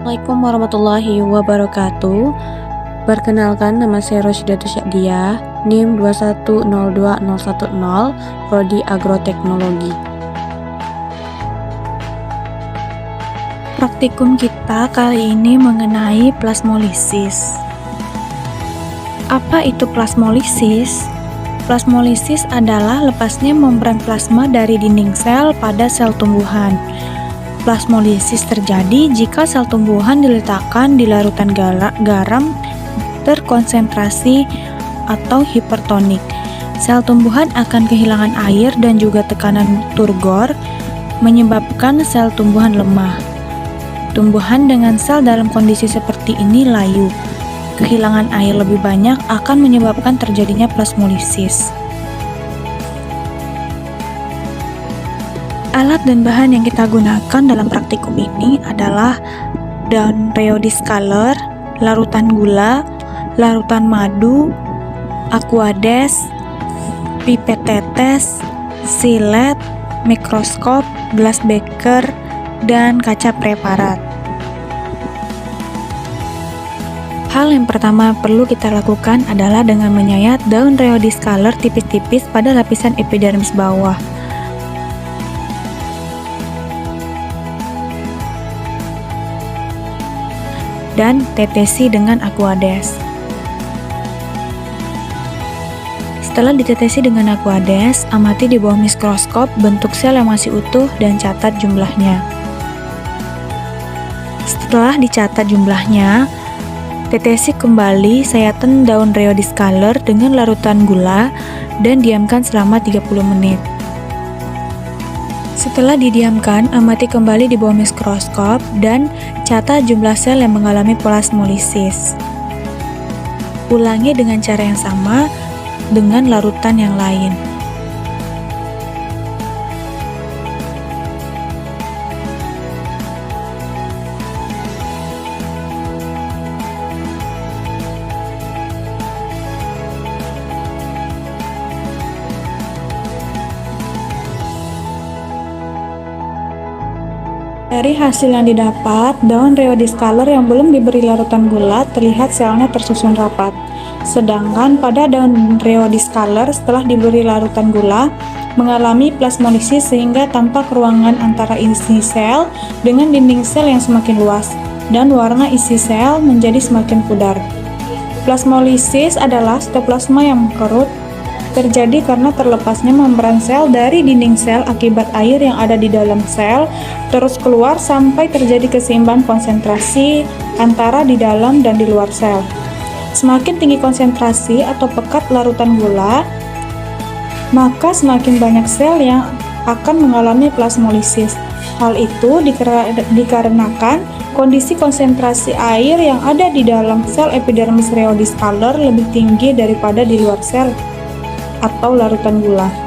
Assalamualaikum warahmatullahi wabarakatuh. Perkenalkan, nama saya Rosyidatul Syakdiah, NIM 2102010, Prodi Agroteknologi. Praktikum kita kali ini mengenai plasmolisis. Apa itu plasmolisis? Plasmolisis adalah lepasnya membran plasma dari dinding sel pada sel tumbuhan. Plasmolisis terjadi jika sel tumbuhan diletakkan di larutan garam terkonsentrasi atau hipertonik. Sel tumbuhan akan kehilangan air dan juga tekanan turgor, menyebabkan sel tumbuhan lemah. Tumbuhan dengan sel dalam kondisi seperti ini layu. Kehilangan air lebih banyak akan menyebabkan terjadinya plasmolisis. Alat dan bahan yang kita gunakan dalam praktikum ini adalah daun rheodiscaler, larutan gula, larutan madu, aquades, pipet tetes, silet, mikroskop, gelas beker, dan kaca preparat. Hal yang pertama perlu kita lakukan adalah dengan menyayat daun rheodiscaler tipis-tipis pada lapisan epidermis bawah. Dan tetesi dengan aquades. Setelah ditetesi dengan aquades, amati di bawah mikroskop bentuk sel yang masih utuh dan catat jumlahnya. Setelah dicatat jumlahnya, tetesi kembali sayatan daun rheodiscaler dengan larutan gula dan diamkan selama 30 menit. Setelah didiamkan, amati kembali di bawah mikroskop dan catat jumlah sel yang mengalami plasmolisis. Ulangi dengan cara yang sama dengan larutan yang lain. Dari hasil yang didapat, daun rheodiscaler yang belum diberi larutan gula terlihat selnya tersusun rapat. Sedangkan pada daun rheodiscaler setelah diberi larutan gula mengalami plasmolisis sehingga tampak ruangan antara isi sel dengan dinding sel yang semakin luas dan warna isi sel menjadi semakin pudar. Plasmolisis adalah sitoplasma yang mengkerut, terjadi karena terlepasnya membran sel dari dinding sel akibat air yang ada di dalam sel terus keluar sampai terjadi keseimbangan konsentrasi antara di dalam dan di luar sel. Semakin tinggi konsentrasi atau pekat larutan gula, maka semakin banyak sel yang akan mengalami plasmolisis. Hal itu dikarenakan kondisi konsentrasi air yang ada di dalam sel epidermis rheodiscaler lebih tinggi daripada di luar sel atau larutan gula.